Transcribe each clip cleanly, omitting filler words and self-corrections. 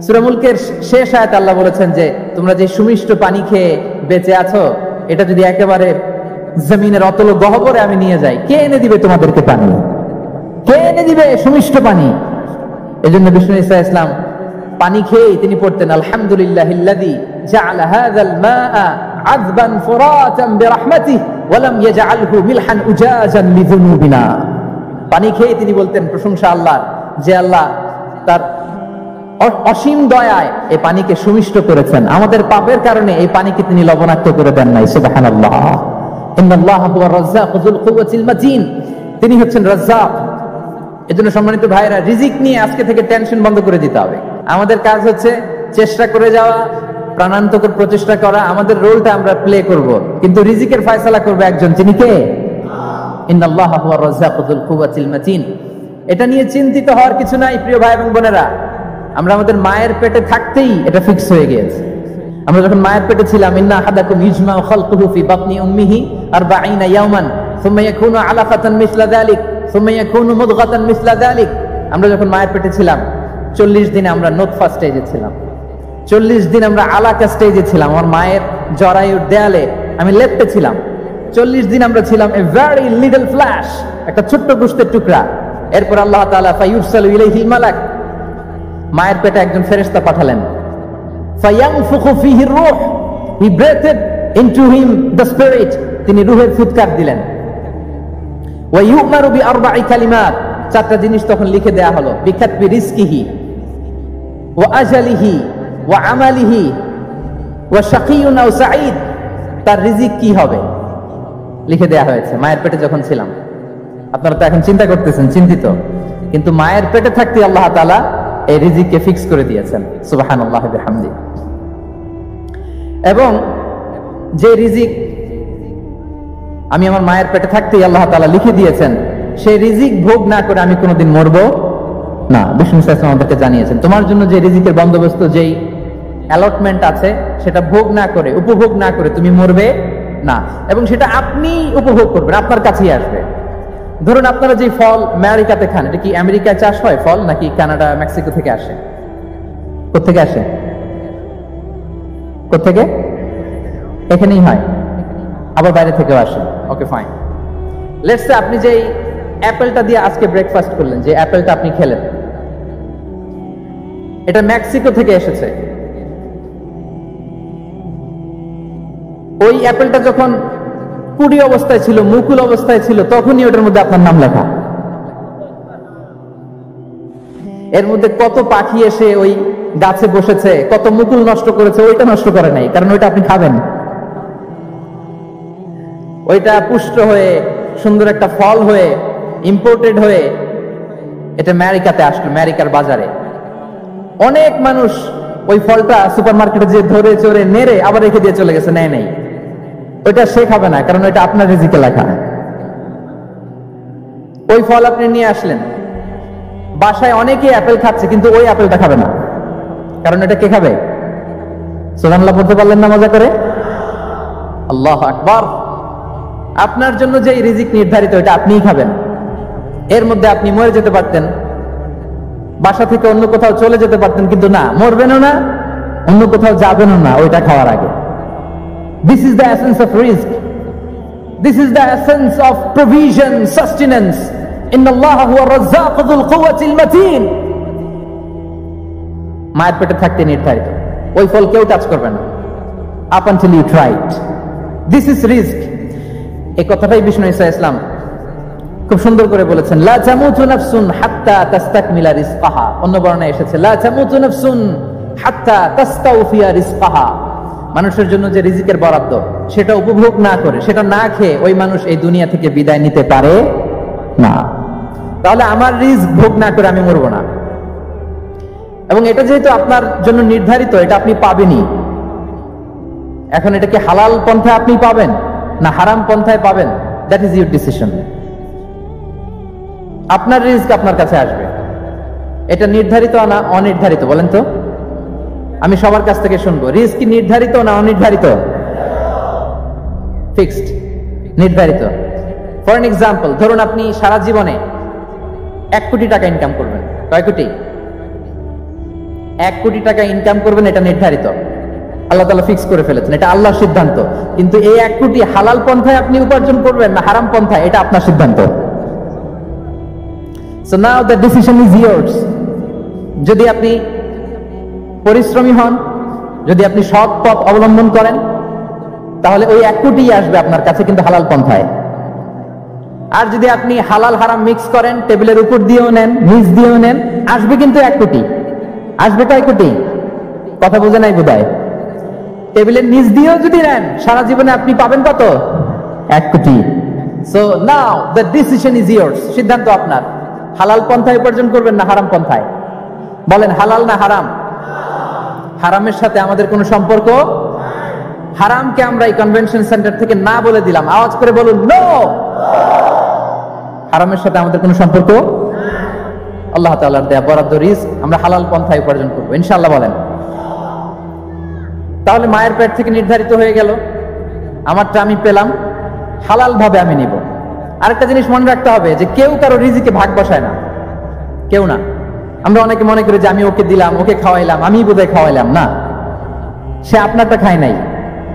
সূরা মুলকের শেষ আয়াতে আল্লাহ বলেছেন যে তোমরা যে সুমিষ্ট পানি খেয়ে বেঁচে আছো, এটা যদি একেবারে জমিনের অতল গহ্বরে আমি নিয়ে যাই, কে এনে দিবে তোমাদেরকে পানি? কে এনে দিবে সুমিষ্ট পানি? এজন্য বিষ্ণু ঈসা ইসলাম পানি খেয়েই তিনি পড়তেন আলহামদুলিল্লাহিল্লাযী জাআলা হাযাল মাআ আযবান ফুরাতান বিরাহমাতিহি ওয়া লাম ইয়াজআলহু মিলহান উজাজান লিযুনুবিনা। পানি খেয়ে তিনি বলতেন প্রশংসা আল্লাহর, যে আল্লাহ তার অসীম দয়ায় এই পানিকে সুমিষ্ট করেছেন, আমাদের পাপের কারণে এই পানিকে তিনি লবণাক্ত করে দেন নাই। সুবহানাল্লাহ। ইন্নাল্লাহা হুয়ার রাজ্জাকু যুল কুওয়াতিল মাতিন। তিনি হচ্ছেন রাজ্জাক। এজন্য সম্মানিত ভাইরা, রিজিক নিয়ে আজকে থেকে টেনশন বন্ধ করে দিতে হবে। আমাদের কাজ হচ্ছে চেষ্টা করে যাওয়া, প্রাণান্তকর প্রচেষ্টা করা, আমাদের রোলটা আমরা প্লে করব, কিন্তু রিজিকের ফয়সালা করবে একজন, তিনি কে? ইন্নাল্লাহা হুয়ার রাজ্জাকু যুল কুওয়াতিল মাতিন। এটা নিয়ে চিন্তিত হওয়ার কিছু নাই প্রিয় ভাই এবং বোনেরা। আমরা আমাদের মায়ের পেটে থাকতেই এটা ফিক্স হয়ে গিয়েছে। আমরা যখন মায়ের পেটে ছিলাম, ইন্না আহাদাকুম ইজমাউ খালকুহু ফি বাতনি উম্মিহি 40 ইয়াওমান সুম্মা ইয়াকুনু আলাকাতান মিসলা যালিক সুম্মা ইয়াকুনু মুদগাতান মিসলা যালিক। আমরা যখন মায়ের পেটে ছিলাম 40 দিন আমরা নুতফা স্টেজে ছিলাম, 40 দিন আমরা আলাকা স্টেজে ছিলাম, আমার মায়ের জরায়ুর দেয়ালে আমি লেপ্টে ছিলাম। 40 দিন আমরা ছিলাম এ ভেরি লিটল ফ্ল্যাশ, একটা ছোট্ট গোশতের টুকরা। এরপর আল্লাহ তাআলা ফায়ুরসালু ইলাইহিল মালাক, মায়ের পেটে একজন ফেরেশতা পাঠালেন। ফায়ানফুখু ফীহির রূহ, he breathed into him the spirit, তিনি রূহের ফুৎকার দিলেন। ওয়া ইউমারু বিআরবা'i কালিমাত, চারটা জিনিস তখন লিখে দেয়া হলো। বিকাতবি রিজকিহি ওয়া আজালিহি ওয়া আমালিহি ওয়া শাকিয়ুন আও সাঈদ, তার রিজিক কি হবে লিখে দেয়া হয়েছে মায়ের পেটে যখন ছিলাম। আপনারা তো এখন চিন্তা করতেছেন, চিন্তিত, কিন্তু মায়ের পেটে থাকতে আল্লাহ তাআলা এই রিজিককে ফিক্স করে দিয়েছেন। সুবহানাল্লাহি ওয়া বিহামদিহি। এবং যে রিজিক আমি আমার মায়ের পেটে থাকতেই আল্লাহ তাআলা লিখে দিয়েছেন, সেই রিজিক ভোগ না করে আমি কোনোদিন মরবো না। বিষ্ণু ইসলাম আমাদেরকে জানিয়েছেন, তোমার জন্য যে রিজিকের বন্দোবস্ত, যেই অ্যালটমেন্ট আছে, সেটা ভোগ না করে, উপভোগ না করে তুমি মরবে না, এবং সেটা আপনি উপভোগ করবেন, আপনার কাছেই আসবে। ধরুন আপনারা যে ফল আমেরিকাতে খান, এটা কি আমেরিকায় চাষ হয় ফল, নাকি কানাডা মেক্সিকো থেকে আসে? কোত্থেকে আসে? কোত্থেকে? এখানেই হয়, আবার বাইরে থেকেও আসে। Okay fine. লেটস সে আপনি যে অ্যাপেলটা দিয়ে আজকে ব্রেকফাস্ট করলেন, যে অ্যাপেলটা আপনি খেলেন, এটা মেক্সিকো থেকে এসেছে। ওই অ্যাপেলটা যখন কুড়ি অবস্থায় ছিল, মুকুল অবস্থায় ছিল, তখনই ওটার মধ্যে আপনার নাম লেখা। এর মধ্যে কত পাখি এসে ওই গাছে বসেছে, কত মুকুল নষ্ট করেছে, ওইটা নষ্ট করে নাই, কারণ ওইটা আপনি খাবেন। ওইটা পুষ্ট হয়ে সুন্দর একটা ফল হয়ে ইম্পোর্টেড হয়ে এটা আমেরিকাতে আসলো, আমেরিকার বাজারে। অনেক মানুষ ওই ফলটা সুপার মার্কেটে যে ধরে চড়ে নেড়ে আবার রেখে দিয়ে চলে গেছে, নেয় নাই। ওইটা সে খাবে না, কারণ ওইটা আপনার রিজিকে লেখা। ওই ফল আপনি নিয়ে আসলেন, বাসায় অনেকে অ্যাপেল খাচ্ছে, কিন্তু ওই অ্যাপেলটা খাবে না, কারণ এটা কে খাবে? সুবহানাল্লাহ পড়তে পারলেন না মজা করে? আল্লাহু আকবার। আপনার জন্য যে রিজিক নির্ধারিত, এটা আপনিই খাবেন। এর মধ্যে আপনি মরে যেতে পারতেন, বাসা থেকে অন্য কোথাও চলে যেতে পারতেন, কিন্তু না, মরবেনও না, অন্য কোথাও যাবেনও না ওইটা খাওয়ার আগে। This is the essence of rizq. This is the essence of provision, sustenance. Inna Allaha huwa ar-razzaqu dhul quwwati al-matin. মায়ের পেটে থাকতে নির্ধারিত, ওই ফল কেউ টাচ করবে না up until you try it. This is rizq. এই কথাটাই বিষ্ণু ঈসা ইসলাম খুব সুন্দর করে বলেছেন, লা তামুতু নাফসুন হাত্তা তাস্তাকমিলা রিজকাহা। অন্য বর্ণনায় এসেছে লা তামুতু নাফসুন হাত্তা তাস্তাউফিয়া রিজকাহা। মানুষের জন্য যে রিজিকের বরাদ্দ, সেটা উপভোগ না করে, সেটা না খেয়ে ওই মানুষ এই দুনিয়া থেকে বিদায় নিতে পারে না। তাহলে আমার রিজিক ভোগ না করে আমি মরবো না, এবং এটা যেহেতু আপনার জন্য নির্ধারিত, এটা আপনি পাবেনই। এখন এটা কি হালাল পন্থায় আপনি পাবেন না হারাম পন্থায় পাবেন, দ্যাট ইজ ইউর ডিসিশন। আপনার রিজিক আপনার কাছে আসবে। এটা নির্ধারিত না অনির্ধারিত? বলেন তো, আমি সবার কাছ থেকে শুনবো, রিজিক কি নির্ধারিত না অনির্ধারিত? ফিক্সড, নির্ধারিত। ফর এন এক্সাম্পল, ধরুন আপনি সারা জীবনে 1 কোটি টাকা ইনকাম করবেন। কয় কোটি? 1 কোটি টাকা ইনকাম করবেন, এটা নির্ধারিত, আল্লাহ তাআলা ফিক্স করে ফেলেছেন, এটা আল্লাহর সিদ্ধান্ত। কিন্তু এই 1 কোটি হালাল পন্থায় আপনি উপার্জন করবেন না হারাম পন্থায়, এটা আপনার সিদ্ধান্ত। So now the decision is yours. যদি আপনি পরিশ্রমী হন, যদি আপনি সৎ পথ অবলম্বন করেন, তাহলে ওই 1 কোটি আসবে আপনার কাছে, কিন্তু হালাল পন্থায়। আর যদি আপনি হালাল হারাম মিক্স করেন, টেবিলের উপর দিয়েও নেন, নিচ দিয়েও নেন, আসবে কিন্তু 1 কোটি। আসবে কয় কোটি? কথা বোঝে নাই বোধহয়। টেবিলের নিচ দিয়েও যদি নেন, সারা জীবনে আপনি পাবেন কত? 1 কোটি। So now the decision is years, সিদ্ধান্ত আপনার। হালাল পন্থায় উপার্জন করবেন না হারাম পন্থায়? বলেন, হালাল না হারাম? হারামের সাথে আমাদের কোনো সম্পর্ক? হারামকে আমরা এই কনভেনশন সেন্টার থেকে না বলে দিলাম, আওয়াজ করে বলুন নো। হারামের সাথে আমাদের কোনো সম্পর্ক? আল্লাহ তাআলার দেয়া বরাদ্দ রিজক আমরা হালাল পন্থায় উপার্জন করব ইনশাআল্লাহ। বলেন। তাহলে মায়ের পেট থেকে নির্ধারিত হয়ে গেল, আমারটা আমি পেলাম, হালাল ভাবে আমি নিব। আরেকটা জিনিস মনে রাখতে হবে যে কেউ কারো রিজিকে ভাগ বসায় না, কেউ না। আমরা অনেকে মনে করি যে আমি ওকে দিলাম, ওকে খাওয়াইলাম, আমি বোধহয় খাওয়াইলাম। না, সে আপনারটা খায় নাই,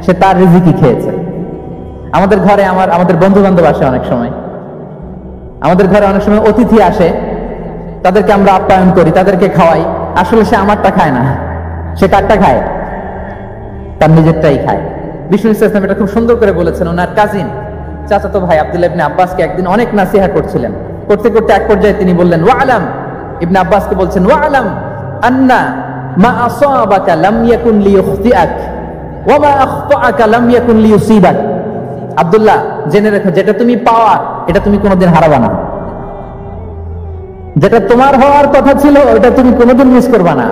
সে তার রিজিকই খেয়েছে। আমাদের ঘরে আমাদের বন্ধু বান্ধব আসে, অনেক সময় আমাদের ঘরে অনেক সময় অতিথি আসে, তাদেরকে আমরা আপ্যায়ন করি, তাদেরকে খাওয়াই। আসলে সে আমারটা খায় না, সে কারটা খায়? তার নিজেরটাই খায়। বিষ্ণু ইসলাম এটা খুব সুন্দর করে বলেছেন। ওনার কাজিন চাচাতো ভাই আব্দুল্লাহ ইবনে আব্বাসকে একদিন অনেক নাসিহা করছিলেন, করতে করতে এক পর্যায়ে তিনি বললেন, ওয়ালাম, ইবনে আব্বাসকে বলছেন, ওয়ালাম আন্না মা আসাবাকা লাম ইয়াকুন লিইখতিআক ওয়া মা আখতাআকা লাম ইয়াকুন লিইসিবাক। আব্দুল্লাহ, জেনে রেখো, যেটা তুমি পাওয়ার এটা তুমি কোনোদিন হারাবা না। যেটা তোমার হওয়ার কথা ছিল ওটা তুমি কোনোদিন মিস করবা না।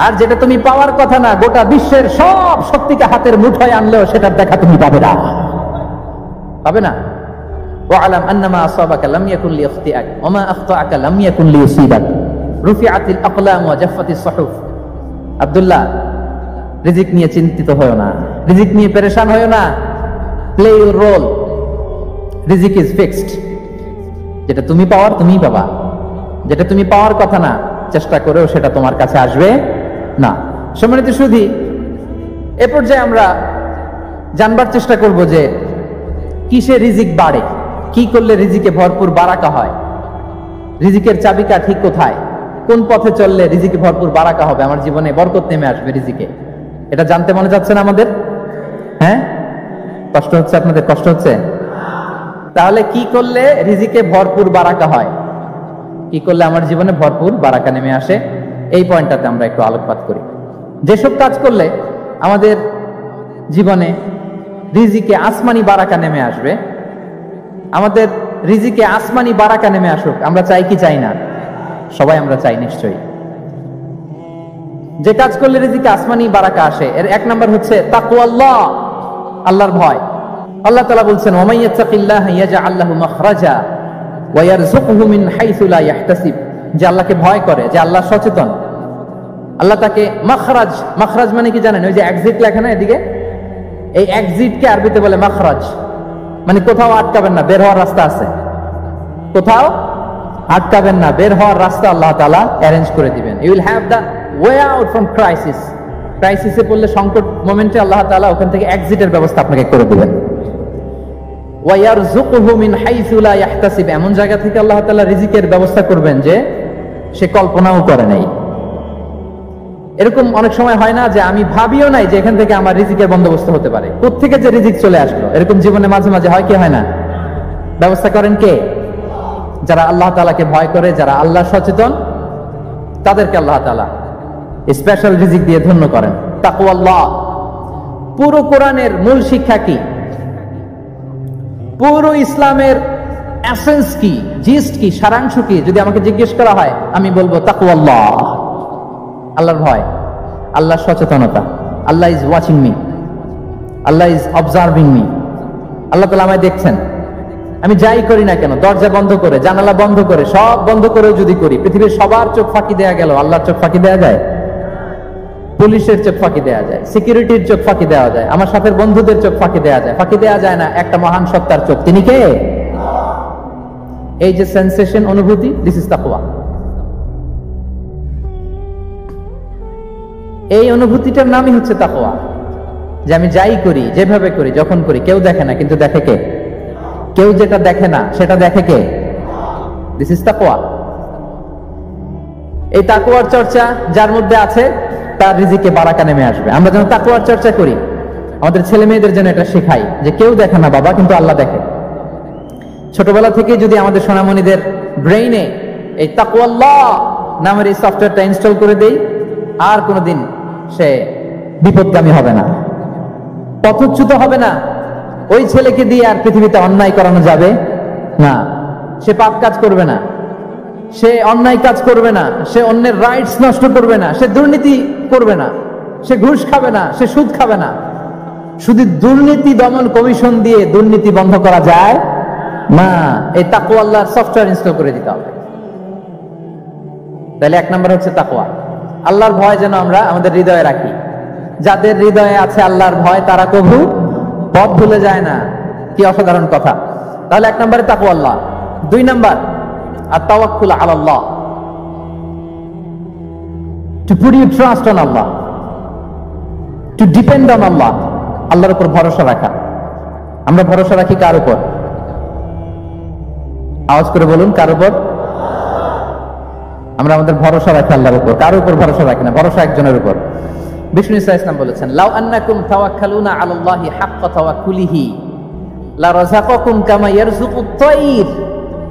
আর যেটা তুমি পাওয়ার কথা না, গোটা বিশ্বের সব শক্তিকে হাতের মুঠোয় আনলেও সেটার দেখা তুমি পাবে না, পাবে না। ওয়ালাম আন্নামা আসাবাকা লাম ইয়াকুন লিইখতিআক ওয়া মা আখতাআকা লাম ইয়াকুন লিইসিবাক রুফিআতিল আকলাম ওয়া জাফফাতিস সুহুফ। আব্দুল্লাহ, রিজিক নিয়ে চিন্তিত হয়ো না, রিজিক নিয়ে পেরেশান হয়ো না। প্লে ইউর রোল, রিজিক ইজ ফিক্সড। যেটা তুমি পাওয়ার তুমিই পাবা, যেটা তুমি পাওয়ার কথা না, চেষ্টা করেও সেটা তোমার কাছে আসবে না। সম্মানিত সুধী, এ পর্যায়ে আমরা জানবার চেষ্টা করব যে কিসে রিজিক বাড়ে, কি করলে রিজিকে ভরপুর বারাকা হয়, রিজিকের চাবিকা ঠিক কোথায়, কোন পথে চললে রিজিকে ভরপুর বারাকা হবে, আমার জীবনে বরকত নেমে আসবে রিজিকে। এটা জানতে মনে যাচ্ছে না আমাদের? হ্যাঁ, কষ্ট হচ্ছে আপনাদের? কষ্ট হচ্ছে? তাহলে কি করলে রিজিকে ভরপুর বারাকা হয়, কি করলে আমার জীবনে ভরপুর বারাকা নেমে আসে, এই পয়েন্টটাতে আমরা একটু আলোকপাত করি। যেসব কাজ করলে আমাদের জীবনে রিজিকে আসমানি বারাকা নেমে আসবে, আমাদের রিজিকে আসমানি বারাকা নেমে আসুক, আমরা চাই কি চাই না? সবাই আমরা চাই নিশ্চয়ই। যে কাজ করলে রিজিকে আসমানি বারাকা আসে, এর 1 নাম্বার হচ্ছে তাকওয়াল্লাহ, আল্লাহর ভয়। আল্লাহ তাআলা বলছেন, ওয়া মান ইয়াত্তাকিল্লাহা ইয়াজআল লাহু মাখরাজা ওয়া ইয়ারযুকহু মিন হাইসু লা ইয়াহতাসিব। যে আল্লাহকে ভয় করে, যে আল্লাহ সচেতন, আল্লাহ তাকে মাখরাজ, মাখরাজ মানে কি জানেন? ওই যে এক্সিট লেখা না এদিকে, এই এক্সিটকে আরবিতে বলে মাখরাজ, মানে কোথাও আটকাবেন না, বের হওয়ার রাস্তা আছে, কোথাও আটকাবেন না, বের হওয়ার রাস্তা আল্লাহ তাআলা অ্যারেঞ্জ করে দিবেন। You will have the way out from crisis. ক্রাইসিসে পড়লে, সংকট মোমেন্টে আল্লাহ তাআলা ওখান থেকে এক্সিটের ব্যবস্থা আপনাকে করে দিবেন। ওয়া ইয়ারযুকহু মিন হাইসু লা ইয়াহতাসিব, এমন জায়গা থেকে আল্লাহ তাআলা রিজিকের ব্যবস্থা করবেন যে সে কল্পনাও করে নাই। এরকম অনেক সময় হয় না যে আমি ভাবিও নাই যে এখান থেকে আমার রিজিকের বন্দোবস্ত হতে পারে, কোত্থেকে যে রিজিক চলে আসলো, এরকম জীবনে মাঝে মাঝে হয় কি হয় না? ব্যবস্থা করেন কে? যারা আল্লাহ তাআলাকে ভয় করে, যারা আল্লাহ সচেতন, তাদেরকে আল্লাহ তাআলা স্পেশাল রিজিক দিয়ে ধন্য করেন। তাকওয়াল্লাহ। পুরো কোরআনের মূল শিক্ষা কি? পুরো ইসলামের এসেন্স কি, জিস্ট কি, সারাংশ কি? যদি আমাকে জিজ্ঞেস করা হয়, আমি বলবো তাকওয়াল্লাহ, আল্লাহর ভয়, আল্লাহর সচেতনতা। Allah is watching me, Allah is observing me. Allah তাআলা আমায় দেখছেন, আমি যাই করি না কেন, দরজা বন্ধ করে, জানালা বন্ধ করে, সব বন্ধ করেও যদি করি, পৃথিবীর সবার চোখ ফাঁকি দেয়া গেল, আল্লাহর চোখ ফাঁকি দেয়া যায়? পুলিশের চোখ ফাঁকি দেয়া যায়, সিকিউরিটির চোখ ফাঁকি দেওয়া যায়, আমার সাথে বন্ধুদের চোখ ফাঁকি দেয়া যায়, ফাঁকি দেয়া যায় না একটা মহান সত্তার চোখ। তিনি কে? এই যে সেন্সেশন, অনুভূতি, দিস ইজ তাকওয়া। এই অনুভূতিটার নামই হচ্ছে তাকওয়া, যে আমি যাই করি, যেভাবে করি, যখন করি, কেউ দেখে না কিন্তু দেখে কে? কেউ যেটা দেখে না সেটা দেখে কে? দিস ইজ তাকওয়া। এই তাকওয়ার চর্চা যার মধ্যে আছে তার রিজিকে বারাকা নেমে আসবে। আমরা যেন তাকওয়ার চর্চা করি, আমাদের ছেলে মেয়েদের জন্য এটা শেখাই যে কেউ দেখে না বাবা, কিন্তু আল্লাহ দেখে। ছোটবেলা থেকে যদি আমাদের সোনামণিদের ব্রেইনে এই তাকওয়াল্লাহ নামের এই সফটওয়্যারটা ইনস্টল করে দেই, আর কোনোদিন সে বিপদগামী হবে না, পথচ্যুত হবে না। ওই ছেলেকে দিয়ে আর পৃথিবীতে অন্যায় করানো যাবে না। সে পাপ কাজ করবে না, সে অন্যায় কাজ করবে না, সে অন্যের রাইটস নষ্ট করবে না, সে দুর্নীতি করবে না, সে ঘুষ খাবে না, সে সুদ খাবে না। শুধু দুর্নীতি দমন কমিশন দিয়ে দুর্নীতি বন্ধ করা যায় না, এই তাকওয়া আল্লাহর সফটওয়্যার ইনস্টল করে দিতে হবে। তাহলে এক নম্বর হচ্ছে তাকওয়া। আল্লাহর ভয় যেন আমরা আমাদের হৃদয়ে রাখি। যাদের হৃদয়ে আছে আল্লাহর ভয় তারা কভু পথ ভুলে যায় না। কি অসাধারণ কথা! তাহলে এক নম্বরে তাকওয়া আল্লাহ। দুই নম্বর আত-তাওয়াক্কুল আলাল্লাহ, to put your trust on Allah, to depend on Allah. আল্লাহর উপর ভরসা রাখা। আমরা ভরসা রাখি কার উপর? আওয়াজ করে বলুন, কার উপর? আমরা আমাদের ভরসা রাখি আল্লাহর উপর, কার উপর ভরসা রাখি না, ভরসা একজনের উপর। বিষ্ণু সাল্লাল্লাহু আলাইহি ওয়াসাল্লাম বলেছেন, লাউ আন্নাকুম তাওয়াক্কালুনা আলাল্লাহি হাক্কা তাওয়াক্কুলিহি লা রাযাকাকুম কামা ইয়ারযুকুত তায়র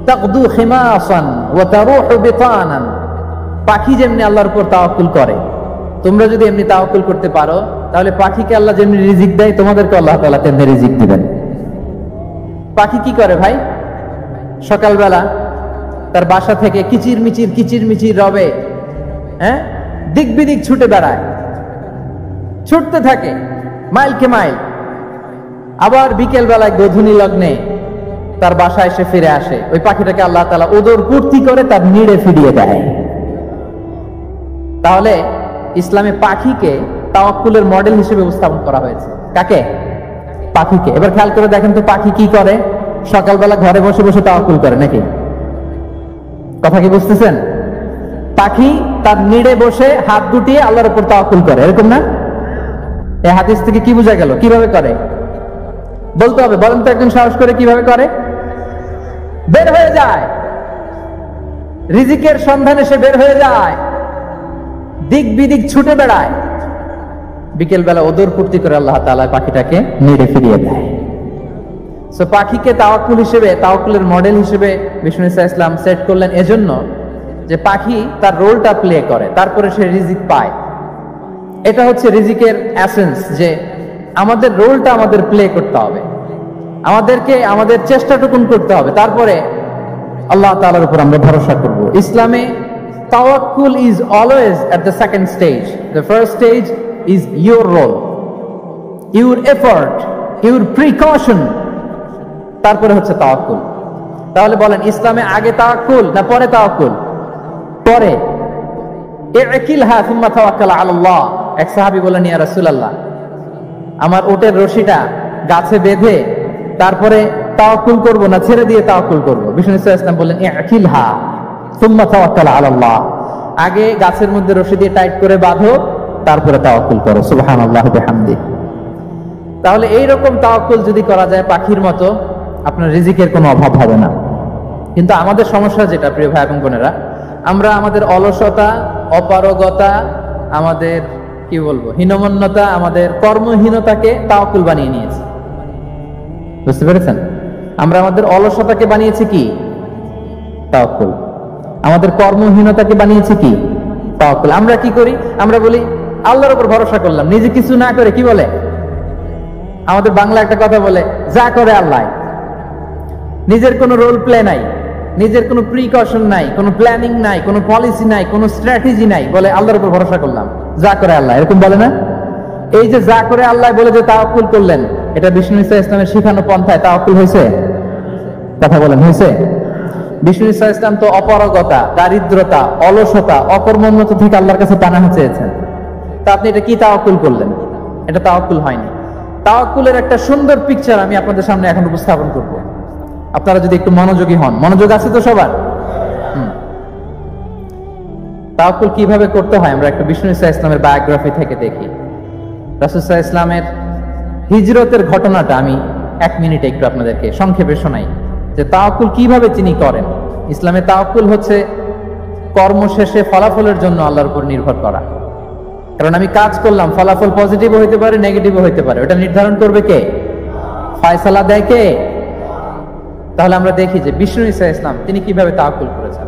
তাকদু খিমাসান ওয়া তারুহু বিতানান। পাখি যেমনি আল্লাহর উপর তাওয়াক্কুল করে, তোমরা যদি এমনি তাওয়াক্কুল করতে পারো, তাহলে পাখিকে আল্লাহ যেমনি রিজিক দেয়, তোমাদেরকে আল্লাহ তাআলা তেমনি রিজিক দিবেন। পাখি কি করে ভাই? সকালবেলা তার বাসা থেকে কিচির মিচির রবে, হ্যাঁ, দিক বিদিক ছুটে বেড়ায়, ছুটতে থাকে মাইলকে মাইল। আবার বিকেল বেলায় গোধূলি লগ্নে তার বাসায় এসে ফিরে আসে। ওই পাখিটাকে আল্লাহ তাআলা ওদর পূর্তি করে তার নিড়ে ফিরিয়ে দেয়। তাহলে ইসলামে পাখিকে তাওয়াক্কুলের মডেল হিসেবে উপস্থাপন করা হয়েছে। কাকে? পাখিকে। এবার খেয়াল করে দেখেন তো পাখি কি করে? সকালবেলা ঘরে বসে বসে তাওয়াক্কুল করে নাকি? কথা কি বুঝতেছেন? পাখি তার নিড়ে বসে হাত গুটিয়ে আল্লাহর উপর তাওয়াক্কুল করে, এরকম না? এই হাদিস থেকে কি বোঝা গেল? কিভাবে করে বলতে হবে, বলেন তো একজন সাহস করে কিভাবে করে? বের হয়ে যায়, রিজিকের সন্ধানে সে বের হয়ে যায়, দিক বিদিক ছুটে বেড়ায়, বিকেল বেলা ওদর পূর্তি করে আল্লাহ তাআলা পাখিটাকে নিড়ে ফিরিয়ে দেয়। সো পাখিকে তাওয়াক্কুল হিসেবে, তাওয়াক্কুলের মডেল হিসেবে বিষ্ণু সাল্লাল্লাহু আলাইহি ওয়াসাল্লাম সেট করলেন এজন্য যে পাখি তার রোলটা প্লে করে, তারপরে সে রিজিক পায়। এটা হচ্ছে রিজিকের এসেন্স, যে আমাদের রোলটা আমাদের প্লে করতে হবে, আমাদেরকে আমাদের চেষ্টাটুকুন করতে হবে, তারপরে আল্লাহ তাআলার উপর আমরা ভরসা করব। ইসলামে তাওয়াক্কুল is always at the second stage. The first stage is your role, your effort, your precaution, তারপরে হচ্ছে তাওয়াক্কুল। তাহলে বলেন, ইসলামে আগে তাওয়াক্কুল না পরে তাওয়াক্কুল? পরে। ইকিলহা সুম্মা তাওয়াক্কাল আলাল্লাহ। এক সাহাবী বলেন, ইয়া রাসূলুল্লাহ, আমার ওটের রশিটা গাছে বেঁধে তারপরে তাওয়াক্কুল করব না ছেড়ে দিয়ে তাওয়াক্কুল করব? বিষ্ণু সাল্লাল্লাহু আলাইহি ওয়াসাল্লাম বললেন, ইকিলহা সুম্মা তাওয়াক্কাল আলাল্লাহ। আগে গাছের মধ্যে রশি দিয়ে টাইট করে বাঁধো, তারপরে তাওয়াক্কুল করো। সুবহানাল্লাহ ওয়া বিহামদিহি। তাহলে এইরকম তাওয়াক্কুল যদি করা যায় পাখির মতো, আপনার রিজিকের কোনো অভাব হবে না। কিন্তু আমাদের সমস্যা যেটা, প্রিয় ভাই এবং বোনেরা, আমরা আমাদের অলসতা, অপারগতা, আমাদের কি বলবো হীনমন্যতা, আমাদের কর্মহীনতাকে তাওয়াক্কুল বানিয়ে নিয়েছি। বুঝতে পেরেছেন? আমরা আমাদের অলসতাকে বানিয়েছি কি? তাওয়াক্কুল। আমাদের কর্মহীনতাকে বানিয়েছি কি? তাওয়াক্কুল। আমরা কি করি? আমরা বলি আল্লাহর উপর ভরসা করলাম, নিজে কিছু না করে। কি বলে আমাদের বাংলা একটা কথা বলে, যা করে আল্লাহ। নিজের কোনো রোল প্লে নাই, নিজের কোনো প্রিকশন নাই, কোনো প্ল্যানিং নাই, কোনো পলিসি নাই, কোনো স্ট্র্যাটেজি নাই, বলে আল্লাহর উপর ভরসা করলাম, যা করে আল্লাহ। এরকম বলে না? এই যে যা করে আল্লাহ বলে যে তাওয়াক্কুল করলেন, এটা বিষ্ণু ইসলামের শিখানো পন্থায় তাওয়াক্কুল হয়েছে? কথা বলেন, হয়েছে? বিষ্ণু ইসলাম তো অপারগতা, দারিদ্রতা, অলসতা, অকর্মণ্যতা থেকে আল্লাহর কাছে পানাহ চেয়েছেন। তা আপনি এটা কি তাওয়াক্কুল করলেন? এটা তাওয়াক্কুল হয়নি। তাওয়াক্কুলের একটা সুন্দর পিকচার আমি আপনাদের সামনে এখন উপস্থাপন করব, আপনারা যদি একটু মনোযোগী হন। মনোযোগ আছে তো সবার? তাওয়াক্কুল কিভাবে করতে হয় আমরা একটু বিষ্ণু ইসা ইসলামের বায়োগ্রাফি থেকে দেখি। রাসূল সাল্লাল্লাহু আলাইহি ইসলামের হিজরতের ঘটনাটা আমি 1 মিনিটে একটু আপনাদেরকে সংক্ষেপে শোনাই, যে তাওয়াক্কুল কিভাবে তিনি করেন। ইসলামে তাওয়াক্কুল হচ্ছে কর্ম শেষে ফলাফলের জন্য আল্লাহর উপর নির্ভর করা। কারণ আমি কাজ করলাম, ফলাফল পজিটিভও হইতে পারে, নেগেটিভও হইতে পারে, ওটা নির্ধারণ করবে কে? ফয়সালা দেয় কে? তাহলে আমরা দেখি যে বিষ্ণু ইসা ইসলাম তিনি কিভাবে তাওয়াক্কুল করেছেন।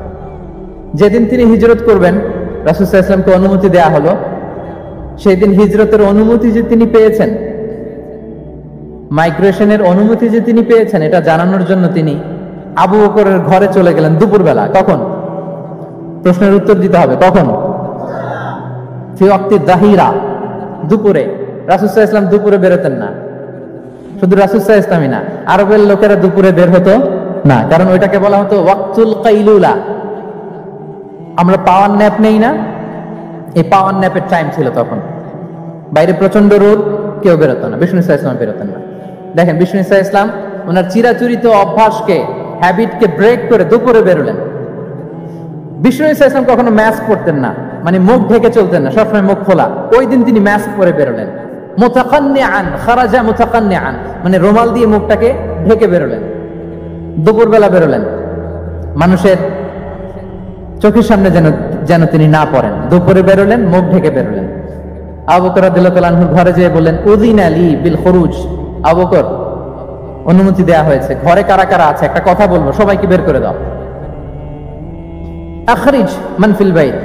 যেদিন তিনি হিজরত করবেন, রাসূল সাল্লাল্লাহু আলাইহি ওয়াসাল্লামকে অনুমতি দেয়া হলো, সেই দিন হিজরতের অনুমতি যে তিনি পেয়েছেন, মাইগ্রেশনের অনুমতি যে তিনি পেয়েছেন, এটা জানানোর জন্য তিনি আবু বকরের ঘরে চলে গেলেন দুপুরবেলা। কখন? প্রশ্নের উত্তর দিতে হবে, কখন? ফি ওয়াক্তি যাহিরা, দুপুরে। রাসূল সাল্লাল্লাহু আলাইহি ওয়াসাল্লাম দুপুরে বেরোতেন না। শুধু রাসূল সাল্লাল্লাহু আলাইহি ওয়াসাল্লামই না, আরবের লোকেরা দুপুরে বের হতো না, কারণ ওইটাকে বলা হতো ওয়াক্তুল কাইলুলা। আমরা পাওয়ার ন্যাপ নেই না, এই পাওয়ার ন্যাপের টাইম ছিল তখন। বাইরে প্রচন্ড রোদ, কেউ বেরোতো না, বিষ্ণু ইসা ইসলাম বেরোতেন না। দেখেন বিষ্ণু ইসা ইসলাম ওনার চিরাচরিত অভ্যাসকে, হ্যাবিটকে ব্রেক করে দুপুরে বেরোলেন। বিষ্ণু ইসা ইসলাম কখনো মাস্ক পরতেন না, মানে মুখ ঢেকে চলতেন না, সবসময় মুখ খোলা। ওই দিন তিনি মাস্ক পরে বেরোলেন। মুতাকান্নিআন, খারাজা মুতাকান্নিআন, মানে রুমাল দিয়ে মুখটাকে ঢেকে বেরোলেন, দুপুরবেলা বেরোলেন, মানুষের চোখের সামনে যেন তিনি না পড়েন। দুপুরে বেরোলেন, মুখ ঢেকে বেরোলেন। আবু বকর রাদিয়াল্লাহু তাআলা আনহুর ঘরে যেয়ে বললেন, উযিনা লি বিল খুরুজ। আবু বকর, অনুমতি দেয়া হয়েছে, ঘরে কারা কারা আছে একটা কথা বলবো, সবাইকে বের করে দাও। আখরিজ মান ফিল বাইত।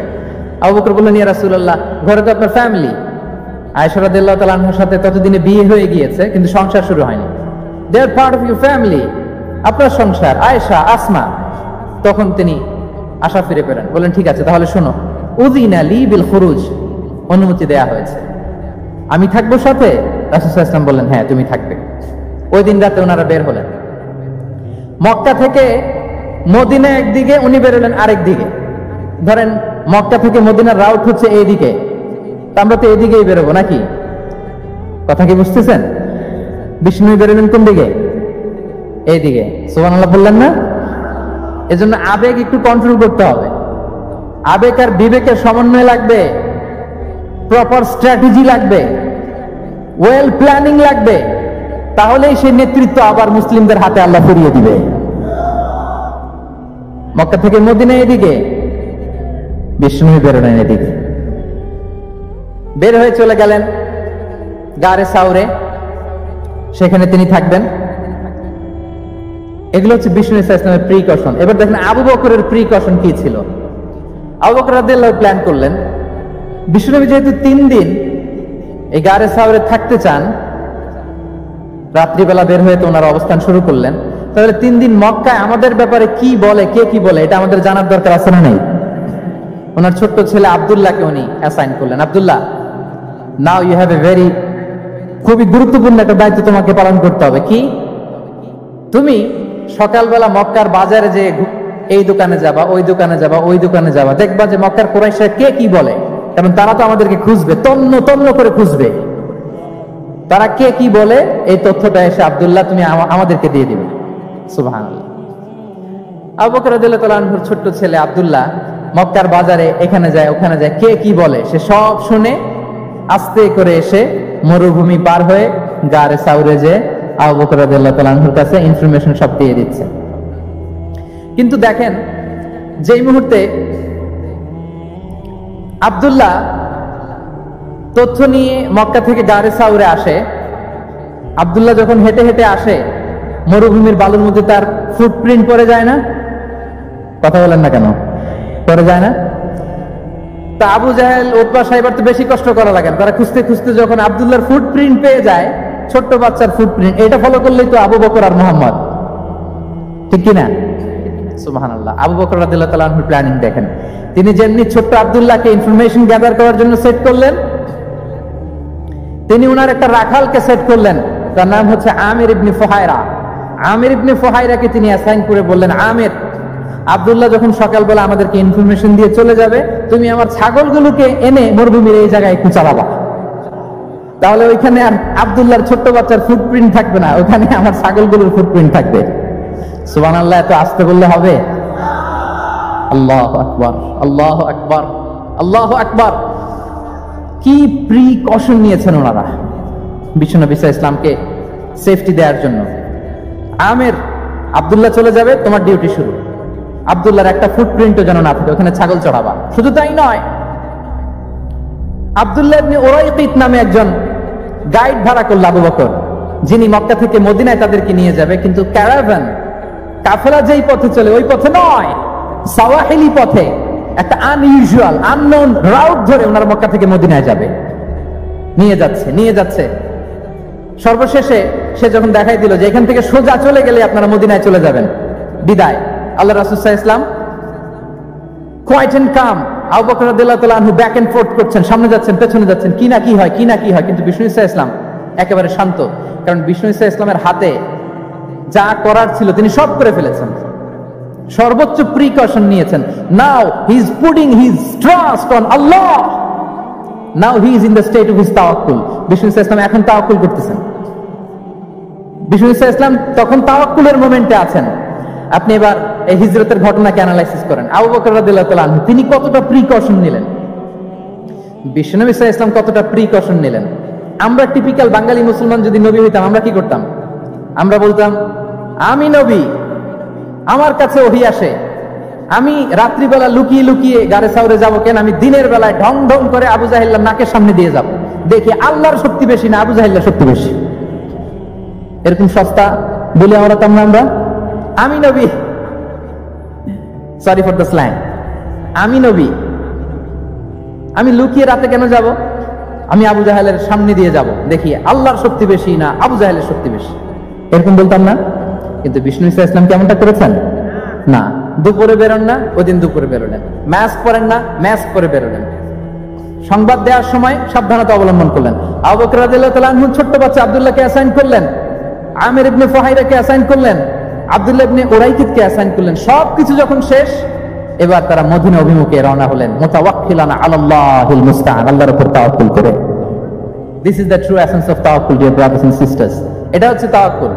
আবু বকর বললেন, ইয়া রাসূলুল্লাহ, ঘরে তো আপনার ফ্যামিলি। আয়েশা রাদিয়াল্লাহু তাআলা আনহার সাথে ততদিনে বিয়ে হয়ে গিয়েছে, কিন্তু সংসার শুরু হয়নি। দে আর পার্ট অফ ইউর ফ্যামিলি, আপনার সংসার, আয়েশা, আসমা। তখন তিনি আশা ফিরে পেলেন, বলেন ঠিক আছে তাহলে শোনো, উযিনা লি বিল খুরুজ, অনুমতি দেয়া হয়েছে, আমি থাকবো সাথে? রাসূল সাল্লাল্লাহু আলাইহি ওয়াসাল্লাম বললেন, হ্যাঁ তুমি থাকবে। ওই দিন রাতে ওনারা বের হলেন। মক্কা থেকে মদিনা একদিকে, উনি বেরোলেন আরেক দিকে। ধরেন মক্কা থেকে মদিনার রাউট হচ্ছে এইদিকে, আমরা তো এইদিকেই বেরোবো নাকি? কথা কি বুঝতেছেন? বিষ্ণু বেরোলেন কোন দিকে? এইদিকে। সুবহানাল্লাহ বললেন না? এজন্য আবেগ একটু কন্ট্রোল করতে হবে। আবেগ আর বিবেকের সমন্বয় লাগবে, প্রপার স্ট্র্যাটেজি লাগবে, ওয়েল প্ল্যানিং লাগবে, তাহলেই সেই নেতৃত্ব আবার মুসলিমদের হাতে আল্লাহ ফিরিয়ে দিবে। মক্কা থেকে মদিনা এদিকে, বিষ্ণু বেরোলেন এদিকে। বের হয়ে চলে গেলেন গারে সাউরে, সেখানে তিনি থাকবেন। এগুলো হচ্ছে বিষ্ণু ইসলামের প্রিকশন। এবার দেখেন আবু বকরের প্রিকশন কি ছিল। আবু বকর রাদিয়াল্লাহু প্ল্যান করলেন, বিষ্ণুনবী যেহেতু 3 দিন এই গারে সাউরে থাকতে চান, রাত্রিবেলা বের হয়ে তো ওনার অবস্থান শুরু করলেন, তাহলে 3 দিন মক্কায় আমাদের ব্যাপারে কি বলে, কে কি বলে, এটা আমাদের জানার দরকার আছে না নেই? ওনার ছোট্ট ছেলে আব্দুল্লাহকে উনি অ্যাসাইন করলেন। Abdullah, now you have a very, খুবই গুরুত্বপূর্ণ একটা দায়িত্ব তোমাকে পালন করতে হবে। কি? তুমি সকালবেলা মক্কার বাজারে যে এই দোকানে যাবা, ওই দোকানে যাবা, ওই দোকানে যাবা, দেখবা যে মক্কার কুরাইশরা কে কি বলে, কারণ তারা তো আমাদেরকে খুঁজবে, তন্ন তন্ন করে খুঁজবে। তারা কে কি বলে এই তথ্যটা এসে আব্দুল্লাহ তুমি আমাদেরকে দিয়ে দিবে। সুবহানাল্লাহ। আবু বকর রাদিয়াল্লাহু তাআলা আনহুর ছোট্ট ছেলে আব্দুল্লাহ মক্কার বাজারে এখানে যায় ওখানে যায়, কে কি বলে সে সব শুনে আস্তে করে এসে মরুভূমি পার হয়ে গারে সাউরে যে আবু বকর রাদিয়াল্লাহু তাআলা আনহুর কাছে ইনফরমেশন সব দিয়ে দিচ্ছে। কিন্তু দেখেন, যেই মুহূর্তে আব্দুল্লাহ তথ্য নিয়ে মক্কা থেকে গারে সাউরে আসে, আব্দুল্লাহ যখন হেঁটে হেঁটে আসে, মরুভূমির বালুর মধ্যে তার ফুটপ্রিন্ট পড়ে যায় না? কথা বলেন না কেন? পড়ে যায় না? তা আবু জাহেল, উতবা সাইবার তো বেশি কষ্ট করা লাগে না, তারা খুঁজতে খুঁজতে যখন আব্দুল্লাহর ফুটপ্রিন্ট পেয়ে যায়, ছোট্ট বাচ্চার ফুটপ্রিন্ট, এটা ফলো করলেই তো আবু বকর আর মুহাম্মদ, ঠিক কিনা? সুবহানাল্লাহ। আবু বকর রাদিয়াল্লাহু তাআলা আনহুর প্ল্যানিং দেখেন, তিনি যেমনি ছোট্ট আব্দুল্লাহকে ইনফরমেশন গ্যাদার করার জন্য সেট করলেন, তিনি উনার একটা রাখালকে সেট করলেন, তার নাম হচ্ছে আমির ইবনে ফুহায়রা। আমির ইবনে ফুহায়রাকে তিনি অ্যাসাইন করে বললেন, আমির, আব্দুল্লাহ যখন সকালবেলা আমাদেরকে ইনফরমেশন দিয়ে চলে যাবে, তুমি আমার ছাগলগুলোকে এনে মরুভূমির এই জায়গায় একটু চালাবা, তাহলে ওইখানে আর আব্দুল্লাহর ছোট্ট বাচ্চার ফুটপ্রিন্ট থাকবে না, ওখানে আমার ছাগলগুলোর ফুটপ্রিন্ট থাকবে। সুবহানাল্লাহ। এত আস্তে বললে হবে? আল্লাহু আকবার, আল্লাহু আকবার। আল্লাহু আকবার। কি প্রিকশন নিয়েছেন ওনারা বিশ্বনবী সাল্লাল্লাহু আলাইহি ওয়াসাল্লামকে সেফটি দেওয়ার জন্য। আমের, আব্দুল্লাহ চলে যাবে, তোমার ডিউটি শুরু। আব্দুল্লাহর একটা ফুটপ্রিন্টও যেন না থাকে, ওখানে ছাগল চড়াবা। শুধু তাই নয়, আব্দুল্লাহ ইবনে উরাইকিত নামে একজন গাইড ভাড়া করল আবু বকর, যিনি মক্কা থেকে মদিনায় তাদেরকে নিয়ে যাবে। কিন্তু ক্যারাভান, কাফেলা যেই পথে চলে ওই পথে নয়, সাওয়াহিলি পথে, একটা আনইউজুয়াল আননোন রাউট ধরে ওনারা মক্কা থেকে মদিনায় যাবে। নিয়ে যাচ্ছে সর্বশেষে সে যখন দেখাই দিল যে এখান থেকে সোজা চলে গেলে আপনারা মদিনায় চলে যাবেন, বিদায়। আল্লাহ রাসূল সাল্লাল্লাহু আলাইহি ওয়াসাল্লাম কোয়াইট এন্ড কাম, আবু বকর রাদিয়াল্লাহু তাআলা আনহু ব্যাক এন্ড ফোর্থ করছেন, সামনে যাচ্ছেন পেছনে যাচ্ছেন, কি না কি হয়। কিন্তু বিষ্ণু সাল্লাল্লাহু আলাইহি ওয়াসাল্লাম একেবারে শান্ত, কারণ বিষ্ণু সাল্লাল্লাহু আলাইহি ওয়াসাল্লামের হাতে যা করার ছিল তিনি সব করে ফেলেছেন, সর্বোচ্চ প্রিকশন নিয়েছেন। Now he is putting his trust on Allah, now he is in the state of his তাওয়াক্কুল। বিষ্ণু সাল্লাল্লাহু আলাইহি ওয়াসাল্লাম এখন তাওয়াক্কুল করতেছেন। বিষ্ণু সাল্লাল্লাহু আলাইহি ওয়াসাল্লাম তখন তাওয়াক্কুলের মোমেন্টে আছেন। আপনি এবার এই হিজরতের ঘটনাকে অ্যানালাইসিস করেন। আবু বকর রাদিয়াল্লাহু তাআলা আনহু তিনি কতটা প্রিকশন নিলেন, বিশ্বনবী সাল্লাল্লাহু আলাইহি ওয়াসাল্লাম কতটা প্রিকশন নিলেন। আমরা টিপিক্যাল বাঙালি মুসলমান যদি নবী হইতাম আমরা কি করতাম? আমরা বলতাম আমি নবী, আমার কাছে ওহী আসে, আমি রাত্রিবেলা লুকিয়ে লুকিয়ে গারে সাউরে যাবো কেন? আমি দিনের বেলায় ঢং ঢং করে আবু জাহেলের নাকের সামনে দিয়ে যাব, দেখি আল্লাহর শক্তি বেশি না আবু জাহেলের শক্তি বেশি। এরকম সস্তা বলে আমরা আমি নবী, সরি ফর দ্য স্ল্যাং, আমি নবী, আমি লুকিয়ে রাতে কেন যাব? আমি আবু জাহেলের সামনে দিয়ে যাব, দেখি আল্লাহর শক্তি বেশি না আবু জাহেলের শক্তি বেশি। এরকম বলতাম না? কিন্তু বিষ্ণু সাল্লাল্লাহু আলাইহি ওয়াসাল্লাম কেমনটা করেছেন? না, দুপুরে বেরোন না, ওই দিন দুপুরে বেরোলেন। মাস্ক পরেন না, মাস্ক পরে বেরোলেন। সংবাদ দেওয়ার সময় সাবধানতা অবলম্বন করলেন। আবু বকর রাদিয়াল্লাহু তাআলা আনহু ছোট্ট বাচ্চা আব্দুল্লাহকে অ্যাসাইন করলেন, আমির ইবনে ফুহাইরাকে অ্যাসাইন করলেন, আব্দুল্লাহ ইবনে উরাইকিতকে অ্যাসাইন করলেন। সবকিছু যখন শেষ, এবার তারা মদিনা অভিমুখে রওনা হলেন, মুতাওয়াক্কিলানা আলাল্লাহিল মুস্তাআন, আল্লাহর উপর তাওয়াক্কুল করে। This is the true essence of তাওয়াক্কুল, ডিয়ার ব্রাদার্স এন্ড সিস্টার্স। এটা হচ্ছে তাওয়াক্কুল।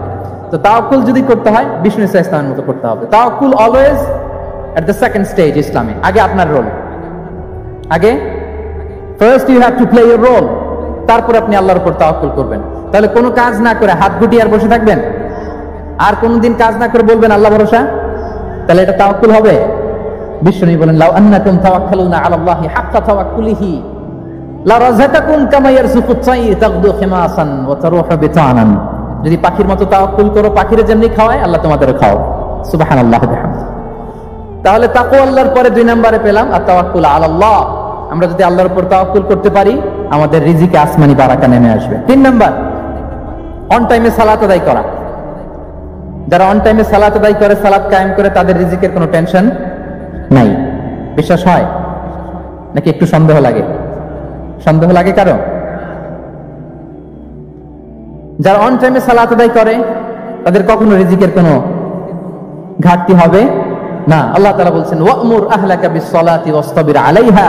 তো তাওয়াক্কুল যদি করতে হয় বিষ্ণু সাল্লাল্লাহু আলাইহি ওয়াসাল্লামের মতো করতে হবে। তাওয়াক্কুল always at the second stage ইসলামে। আগে আপনার রোল, আগে first you have to play your role, তারপর আপনি আল্লাহর উপর তাওয়াক্কুল করবেন। তাহলে কোনো কাজ না করে হাত গুটিয়ে আর বসে থাকবেন, আর কোনদিন কাজ না করে বলবেন আল্লাহ ভরসা, তাহলে এটা তাওয়াক্কুল হবে? বিষ্ণু বলেন লাউ আন্নাকুম তাওয়াক্কালুনা আলাল্লাহি হাক্কা তাওয়াক্কুলিহি লা রাযাকাকুম কামা ইয়ারযুকুত তাইর তাগদু খিমাসান ওয়া তারুহু বিতানান। যদি পাখির মতো তাওয়াক্কুল করো, পাখিরে যেমনি খাওয়ায় আল্লাহ তোমাদেরও খাও। সুবহানাল্লাহ ওয়া বিহামদিহি। তাহলে তাকওয়া আল্লাহর পরে 2 নম্বরে পেলাম আর তাওয়াক্কুল আলাল্লাহ। আমরা যদি আল্লাহর উপর তাওয়াক্কুল করতে পারি আমাদের রিজিকে আসমানি বারাকা নেমে আসবে। 3 নাম্বার, অন টাইমে সালাত আদায় করা। যারা অন টাইমে সালাত আদায় করে, সালাত কায়েম করে, তাদের রিজিকের কোনো টেনশন নাই। বিশ্বাস হয় নাকি একটু সন্দেহ লাগে? সন্দেহ লাগে কারো? যারা অন টাইমে সালাত আদায় করে তাদের কখনো রিজিকের কোনো ঘাটতি হবে না। আল্লাহ তাআলা বলছেন ওয়া'মুর আহলাকা বিস-সালাতি ওয়াসতাবির আলাইহা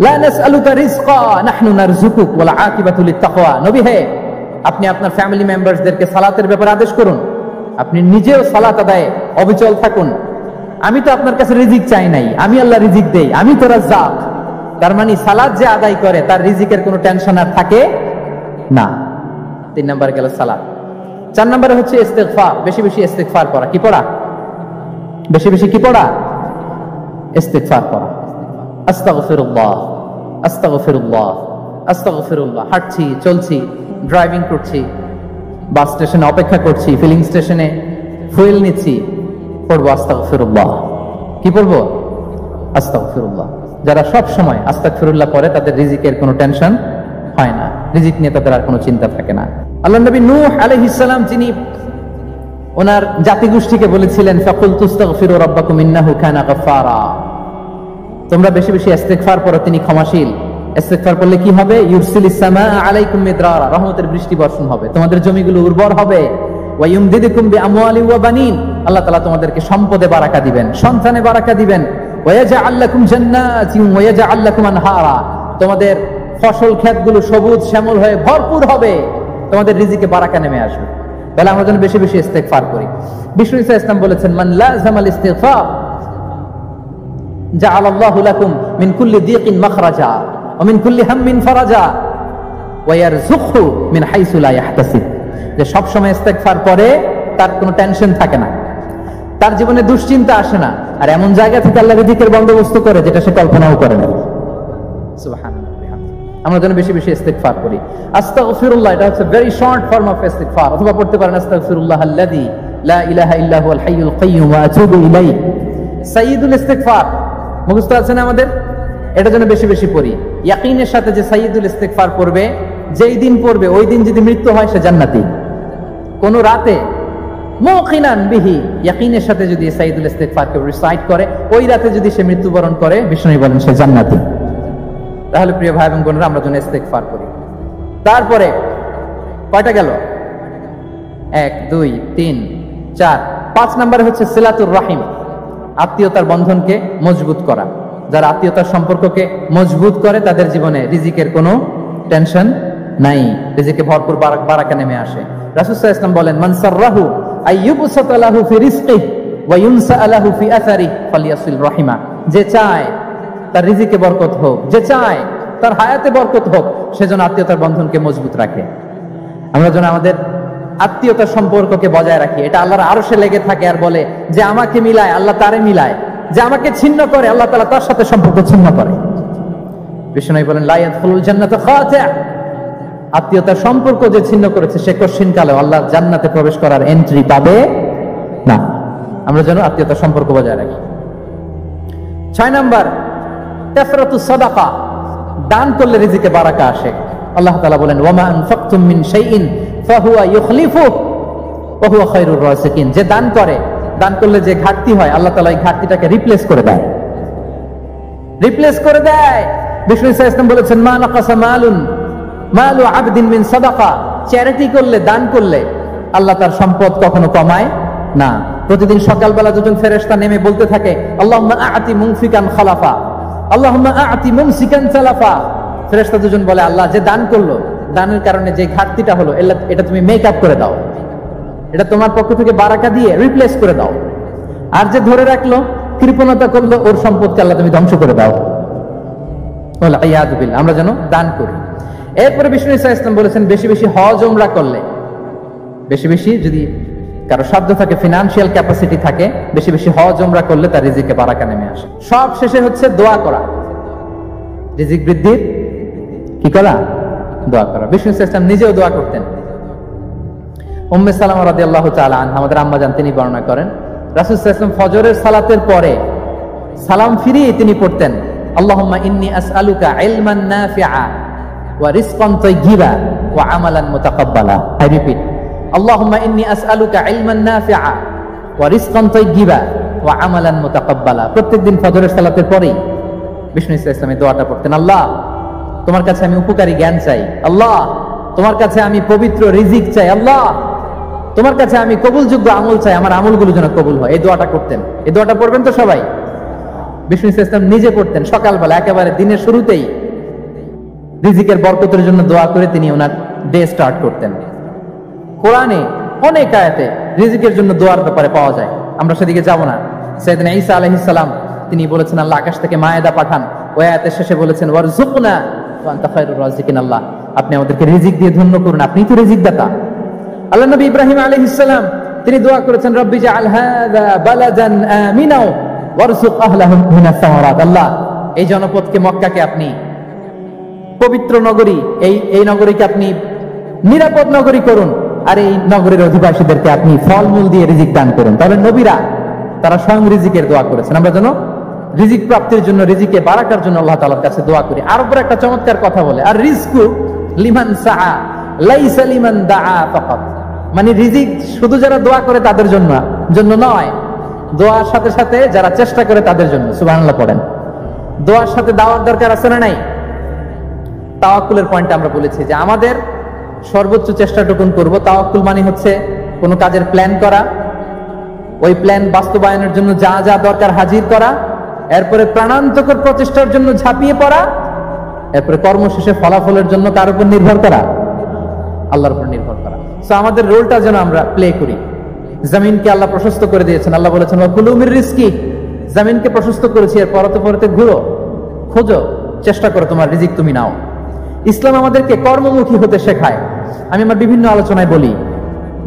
লা নাসআলুকা রিজকা নাহনু নারযুকুক ওয়াল আকিবাতু লিত-তাকওয়া। নবী হে, আপনি আপনার ফ্যামিলি মেম্বারসদেরকে সালাতের ব্যাপারে আদেশ করুন, আপনি নিজেও সালাত আদায়ে অবিচল থাকুন। আমি তো আপনার কাছে রিজিক চাই নাই, আমি আল্লাহ রিজিক দেই, আমি তো রাজ্জাক। তার মানে সালাত যে আদায় করে তার রিজিকের কোনো টেনশন আর থাকে না। 3 নম্বরে গেল সালাত। 4 নম্বরে হচ্ছে ইস্তিগফার, বেশি বেশি ইস্তিগফার করা। কি পড়া? বেশি বেশি কি পড়া? ইস্তিগফার করা। আস্তাগফিরুল্লাহ, আস্তাগফিরুল্লাহ, আস্তাগফিরুল্লাহ। হাঁটছি, চলছি, ড্রাইভিং করছি, বাস স্টেশনে অপেক্ষা করছি, ফিলিং স্টেশনে ফুয়েল নিচ্ছি, পড়বো আস্তাগফিরুল্লাহ। কি পড়বো? আস্তাগফিরুল্লাহ। যারা সব সময় আস্তাগফিরুল্লাহ পড়ে তাদের রিজিকের কোনো টেনশন হয় না, রিজিক নিয়ে তাদের আর কোনো চিন্তা থাকে না। আল্লাহর নবী নূহ আলাইহিস সালাম যিনি ওনার জাতিগোষ্ঠীকে বলেছিলেন ফাকুলতু আস্তাগফিরু রাব্বাকুম ইন্নাহু কানা গাফফারা, তোমরা বেশি বেশি ইস্তিগফার পড়ো, তিনি ক্ষমাশীল। ইস্তিগফার করলে কি হবে? ইউরসিলিস সামাআ আলাইকুম মিদরারা, রহমতের বৃষ্টি বর্ষণ হবে, তোমাদের জমিগুলো উর্বর হবে। ওয়া ইউমদিদুকুম বিআমওয়ালি ওয়া বানিন, আল্লাহ তাআলা তোমাদেরকে সম্পদে বারাকা দিবেন, সন্তানে বারাকা দিবেন। ওয়া ইয়াজআল লাকুম জান্নাতিন ওয়া ইয়াজআল লাকুম আনহারা, তোমাদের ফসল ক্ষেতগুলো সবুজ শ্যামল হয়ে ভরপুর হবে, তোমাদের রিজিকে বারাকা নেমে আসবে। তাহলে আমরা যেন বেশি বেশি ইস্তিগফার করি। বিষ্ণু ইসা ইসলাম বলেছেন মান লাযামাল ইস্তিগফার জাআলাল্লাহু লাকুম মিন কুল্লি দিকিন মাখরাজা ওয়া মিন কুল্লি হাম্মিন ফারাজা ওয়া ইয়ারযুকহু মিন হাইসু লা ইয়াহতাসিব। যে সব সময় ইস্তেগফার করে তার কোনো টেনশন থাকে না, তার জীবনে দুশ্চিন্তা আসে না, আর এমন জায়গা থেকে আল্লাহ রিজিকের বন্দোবস্ত করে যেটা সে কল্পনাও করে না। সুবহানাল্লাহ। আমরা যেন বেশি বেশি ইস্তেগফার করি। আস্তাগফিরুল্লাহ, এটা হচ্ছে ভেরি শর্ট ফর্ম অফ ইস্তেগফার। অথবা পড়তে পারেন আস্তাগফিরুল্লাহ আল্লাযী লা ইলাহা ইল্লা হুয়াল হাইয়ুল কাইয়্যুম ওয়া আতুবু ইলাইহি। সাইয়্যিদুল ইস্তেগফার মুখস্থ আছে না আমাদের? এটা যেন বেশি বেশি পড়ি। ইয়াকিনের সাথে যে সাইয়্যিদুল ইস্তেগফার পড়বে, যেই দিন পড়বে ওই দিন যদি মৃত্যু হয় সে জান্নাতি। কোন রাতে মুকিনান বিহি, ইয়াকিনের সাথে যদি সাইয়্যিদুল ইস্তেগফারকে রিসাইট করে, ওই রাতে যদি সে মৃত্যুবরণ করে, বিষ্ণু বলেন সে জান্নাতি। তাহলে প্রিয় ভাই এবং বোনেরা, আমরা যেন ইস্তেগফার করি। তারপরে কয়টা গেল? 1 2 3 4 5 নম্বরে হচ্ছে সিলাতুর রাহিম, আত্মীয়তার বন্ধনকে মজবুত করা। যারা আত্মীয়তার সম্পর্ককে মজবুত করে তাদের জীবনে রিজিকের কোনো টেনশন নাই, রিজিকে ভরপুর বারাকা নেমে আসে। রাসূল সাল্লাল্লাহু আলাইহি ওয়াসাল্লাম বলেন, মান সাররাহু আইয়ুবসাতা লাহু ফি রিজকিহি ওয়া ইউনসা লাহু ফি আসারিহি ফালিয়াসিল রাহিমা। যে চায় তার রিজিকে বরকত হোক, যে চায় তার হায়াতে বরকত হোক, সেজন্য আত্মীয়তার বন্ধনকে মজবুত রাখে। আমরা যেন আমাদের আত্মীয়তার সম্পর্ককে বজায় রাখি। এটা আল্লাহর আরশে লেগে থাকে আর বলে যে আমাকে মিলায় আল্লাহ তারে মিলায়, যে আমাকে ছিন্ন করে আল্লাহ তাআলা তার সাথে সম্পর্ক ছিন্ন করে। বিষ্ণু বলেন লা ইয়াদখুলুল জান্নাতা খাতি', আত্মীয়তার সম্পর্ক যে ছিন্ন করেছে সে কশিনকালে আল্লাহর জান্নাতে প্রবেশ করার এন্ট্রি পাবে না। আমরা যেন আত্মীয়তার সম্পর্ক বজায় রাখি। 6 নাম্বার কাসরাতুস সাদাকা, দান করলে রিজিকে বারাকা আসে। আল্লাহ তাআলা বলেন ওয়া মা আনফাকতুম মিন শাইইন ফাহুয়া ইউখলিফুহু ওয়া হুয়া খায়রুর রাযিকিন। যে দান করে, দান করলে যে ঘাটতি হয় আল্লাহ তাআলা এই ঘাটতিটাকে রিপ্লেস করে দেয়, রিপ্লেস করে দেয়। বিষ্ণু সাল্লাল্লাহু আলাইহি ওয়াসাল্লাম বলেছেন মা নাকাসা মালু আবদিন মিন সাদাকা, চ্যারিটি করলে, দান করলে আল্লাহ তার সম্পদ কখনো কমায় না। প্রতিদিন সকালবেলা দুজন ফেরেশতা নেমে বলতে থাকে আল্লাহুম্মা আ'তি মুনফিকান খালাফা, আল্লাহুম্মা আ'তি মুমসিকান সালাফা। ফেরেশতা দুজন বলে আল্লাহ, যে দান করলো, দানের কারণে যে ঘাটতিটা হলো এটা তুমি মেক আপ করে দাও, এটা তোমার পক্ষ থেকে বারাকা দিয়ে রিপ্লেস করে দাও। আর যে ধরে রাখলো, কৃপণতা করলো, ওর সম্পদকে আল্লাহ তুমি ধ্বংস করে দাও। আমরা যেন দান করি। এরপরে বিষ্ণু ঈসা ইসলাম বলেছেন বেশি বেশি হজ উমরা করলে, বেশি বেশি যদি কারো সাধ্য থাকে, ফিনান্সিয়াল ক্যাপাসিটি থাকে, বেশি বেশি হজ উমরা করলে তার রিজিকে বারাকা নেমে আসে। সব শেষে হচ্ছে দোয়া করা, রিজিক বৃদ্ধির কি করা? দোয়া করা। বিষ্ণু ঈসা ইসলাম নিজেও দোয়া করতেন। উম্মে সালামা রাদিয়াল্লাহু তাআলা আনহা, আমাদের আম্মা জান, তিনি বর্ণনা করেন রাসূল সাল্লাল্লাহু আলাইহি ওয়াসাল্লাম ফজরের সালাতের পরে সালাম ফিরিয়ে তিনি পড়তেন আল্লাহুম্মা ইন্নী আসআলুকা ইলমান নাফিআ ওয়া রিজকান তাইয়্যিবা ওয়া আমালান মুতাকাব্বালা। আই রিপিট, আল্লাহুম্মা ইন্নী আসআলুকা ইলমান নাফিআ ওয়া রিজকান তাইয়্যিবা ওয়া আমালান মুতাকাব্বালা। প্রত্যেকদিন ফজরের সালাতের পরেই বিষ্ণু ঈসা ইসলামের দোয়াটা পড়তেন, আল্লাহ তোমার কাছে আমি উপকারী জ্ঞান চাই, আল্লাহ তোমার কাছে আমি পবিত্র রিজিক চাই, আল্লাহ তোমার কাছে আমি কবুলযোগ্য আমল চাই, আমার আমলগুলো যেন কবুল হয়। এই দোয়াটা করতেন। এই দোয়াটা পড়বেন তো সবাই? বিষ্ণু ঈসা ইসলাম নিজে পড়তেন সকালবেলা, একেবারে দিনের শুরুতেই রিজিকের বরকতের জন্য দোয়া করে তিনি ওনার ডে স্টার্ট করতেন। কোরআনে অনেক আয়াতে রিজিকের জন্য দোয়ার ব্যাপারে পাওয়া যায়, আমরা সেদিকে যাব না। সাইয়েদনা ঈসা আলাইহিস সালাম তিনি বলেছেন আল্লাহ আকাশ থেকে মায়েদা পাঠান, ওই আয়াতের শেষে বলেছেন ওয়ারযুকনা ওয়া আনতা খায়রুর রাযিকিন, আল্লাহ আপনি আমাদেরকে রিজিক দিয়ে ধন্য করুন, আপনিই তো রিজিক দাতা। আল্লাহ নবী ইব্রাহিম আলাইহিস সালাম তিনি দোয়া করেছেন রব্বি জাআল হাযা বালাদান আমিনা ওয়ারযুক আহলাহু মিনাস সামারাত, আল্লাহ এই জনপদকে, মক্কাকে আপনি পবিত্র নগরী, এই নগরীকে আপনি নিরাপদ নগরী করুন, আর এই নগরীর অধিবাসীদেরকে আপনি ফলমূল দিয়ে রিজিক দান করুন। তাহলে নবীরা তারা স্বয়ং রিজিকের দোয়া করেছেন। আমরা যেন রিজিক প্রাপ্তির জন্য, রিজিকে বারাকার জন্য আল্লাহ তাআলার কাছে দোয়া করি। আর উপর একটা চমৎকার কথা বলে, আর রিজকু লিমান সাআ লাইসা লিমান দাআ ফাকাত, মানে রিজিক শুধু যারা দোয়া করে তাদের জন্য নয়, দোয়ার সাথে সাথে যারা চেষ্টা করে তাদের জন্য। সুবহানাল্লাহ পড়েন। দোয়ার সাথে দাওয়ার দরকার আছে না নাই? তাওয়াক্কুলের পয়েন্টে আমরা বলেছি যে আমাদের সর্বোচ্চ চেষ্টাটুকুন করব। তাওয়াক্কুল মানে হচ্ছে কোনো কাজের প্ল্যান করা, ওই প্ল্যান বাস্তবায়নের জন্য যা যা দরকার হাজির করা, এরপরে প্রাণান্তকর প্রচেষ্টার জন্য ঝাঁপিয়ে পড়া, এরপরে কর্মশেষে ফলাফলের জন্য কার উপর নির্ভর করা? আল্লাহর উপর নির্ভর করা। সো আমাদের রোলটা যেন আমরা প্লে করি। জমিনকে আল্লাহ প্রশস্ত করে দিয়েছেন, আল্লাহ বলেছেন ওয়া কুলু মির রিজকি, জমিনকে প্রশস্ত করেছি, এর পরতে পরতে ঘুরো, খোঁজো, চেষ্টা করো, তোমার রিজিক তুমি নাও। ইসলাম আমাদেরকে কর্মমুখী হতে শেখায়। আমি আমার বিভিন্ন আলোচনায় বলি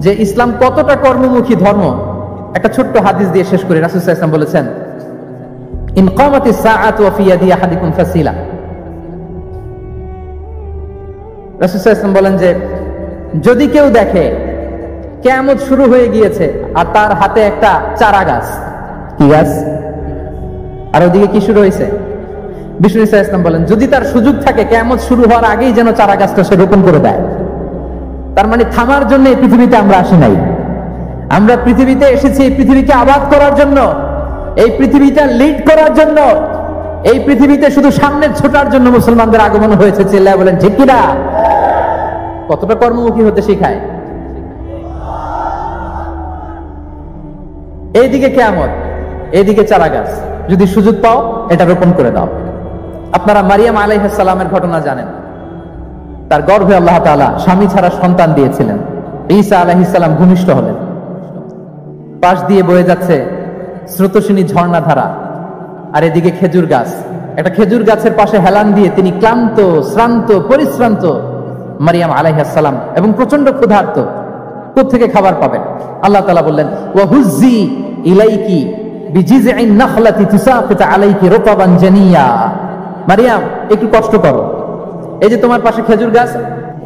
যে ইসলাম কতটা কর্মমুখী ধর্ম। একটা ছোট্ট হাদিস দিয়ে শেষ করি। রাসূল সাল্লাল্লাহু আলাইহি ওয়াসাল্লাম বলেছেন, ইন কামাতিস সাআতু ওয়া ফি ইয়াদি আহাদিকুম ফাসিলা। রাসূল সাল্লাল্লাহু আলাইহি ওয়াসাল্লাম বলেন যে যদি কেউ দেখে কিয়ামত শুরু হয়ে গিয়েছে আর তার হাতে একটা চারা গাছ, কি গাছ, আর ওদিকে কি শুরু হয়েছে, বিষ্ণু ঈসা ইসলাম বলেন যদি তার সুযোগ থাকে কিয়ামত শুরু হওয়ার আগেই যেন চারা গাছটা সে রোপণ করে দেয়। তার মানে থামার জন্য এই পৃথিবীতে আমরা আসি নাই। আমরা পৃথিবীতে এসেছি এই পৃথিবীকে আবাদ করার জন্য, এই পৃথিবীটা লিড করার জন্য, এই পৃথিবীতে শুধু সামনের ছোটার জন্য মুসলমানদের আগমন হয়েছে। চিল্লায় বলেন ঠিক কিনা? কতটা কর্মমুখী হতে শেখায়। এইদিকে কিয়ামত, এইদিকে চারা গাছ, যদি সুযোগ পাও এটা রোপণ করে দাও। আপনারা মারিয়াম আলাইহিস সালামের ঘটনা জানেন। তার গর্ভে আল্লাহ তাআলা স্বামী ছাড়া সন্তান দিয়েছিলেন। ঈসা আলাইহিস সালাম ভূমিষ্ঠ হলেন। পাশ দিয়ে বয়ে যাচ্ছে স্রোতস্বিনী ঝর্ণা ধারা, আর এদিকে খেজুর গাছ। একটা খেজুর গাছের পাশে হেলান দিয়ে তিনি ক্লান্ত, শ্রান্ত, পরিশ্রান্ত মারিয়াম আলাইহিস সালাম, এবং প্রচন্ড ক্ষুধার্ত। কোত্থেকে খাবার পাবেন? আল্লাহ তাআলা বললেন, ওয়া হুজ্জি ইলাইকি বিজিযইন নাখলাতি তুসাকিত আলাইকি রুতাবান জানিয়া। মারিয়াম, একটু কষ্ট করো, এই যে তোমার পাশে খেজুর গাছ,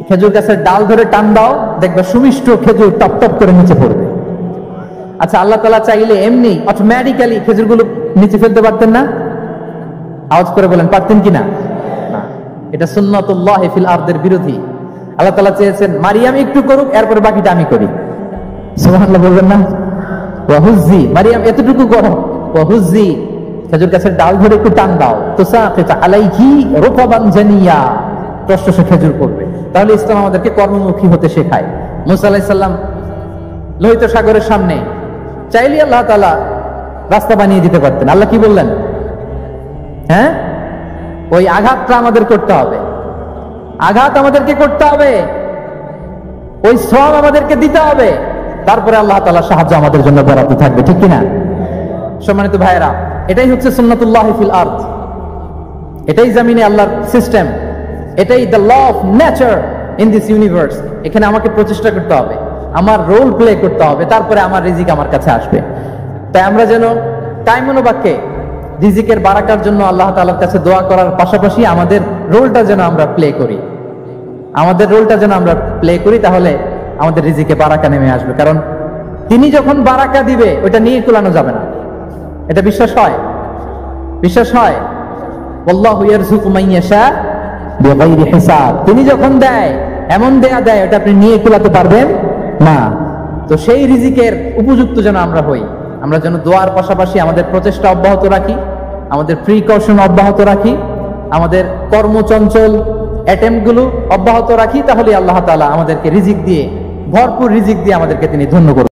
খেজুর গাছের ডাল ধরে টান দাও, দেখবে সুমিষ্ট খেজুর টপ টপ করে নিচে পড়বে। আচ্ছা, আল্লাহ তাআলা চাইলে এমনি অটোমেটিক্যালি খেজুরগুলো নিচে ফেলতে পারতেন না? আওয়াজ করে বলেন, পারতেন কিনা? না, এটা সুন্নাতুল্লাহ ফিল আরদের বিরোধী। আল্লাহ তাআলা চেয়েছেন মারিয়াম একটু করুক, এরপরে বাকিটা আমি করি। সুবহানাল্লাহ বলবেন না? ওয়া হুজ্জি, মারিয়াম এতটুকু করো, ওয়া হুজ্জি, খেজুর গাছের ডাল ধরে একটু টান দাও, তুসাকিত আলাইকি রুতাবান জানিয়া, টসটসে খেজুর পড়বে। তাহলে ইসলাম আমাদেরকে কর্মমুখী হতে শেখায়। মুসা আলাইহিস সালাম লোহিত সাগরের সামনে চাইলে আল্লাহ তাআলা রাস্তা বানিয়ে দিতে পারতেন। আল্লাহ কি বললেন? হ্যাঁ, ওই আঘাতটা আমাদের করতে হবে, আঘাত আমাদেরকে করতে হবে, ওই শ্রম আমাদেরকে দিতে হবে, তারপরে আল্লাহ তাআলার সাহায্য আমাদের জন্য বরাদ্দ থাকবে। ঠিক কিনা? সম্মানিত ভাইয়েরা, এটাই হচ্ছে সুন্নাতুল্লাহ ফিল আরদ। এটাই জমিনে আল্লাহর সিস্টেম, এটাই the law of nature in this universe. এখানে আমাকে প্রচেষ্টা করতে হবে, আমার রোল প্লে করতে হবে, তারপরে আমার রিজিক আমার কাছে আসবে। তাই আমরা যেন কায়মনোবাক্যে রিজিকের বারাকার জন্য আল্লাহ তাআলার কাছে দোয়া করার পাশাপাশি আমাদের রোলটা যেন আমরা প্লে করি, আমাদের রোলটা যেন আমরা প্লে করি, তাহলে আমাদের রিজিকে বারাকা নেমে আসবে। কারণ তিনি যখন বারাকা দিবে ওইটা নিয়ে কুলানো যাবে না। এটা বিশ্বাস হয়? বিশ্বাস হয়? আল্লাহু ইয়ারযুকু মান ইয়াশা বিগাইরি হিসাব। তিনি যখন দেয় এমন দেয়া দেয় ওটা আপনি নিয়ে কুলাতে পারবেন না। তো সেই রিজিকের উপযুক্ত যেন আমরা হই। আমরা যেন দোয়ার পাশাপাশি আমাদের প্রচেষ্টা অব্যাহত রাখি, আমাদের প্রিকশন অব্যাহত রাখি, আমাদের কর্মচঞ্চল অ্যাটেম্পটগুলো অব্যাহত রাখি, তাহলে আল্লাহ তাআলা আমাদেরকে রিজিক দিয়ে, ভরপুর রিজিক দিয়ে আমাদেরকে তিনি ধন্য করবেন।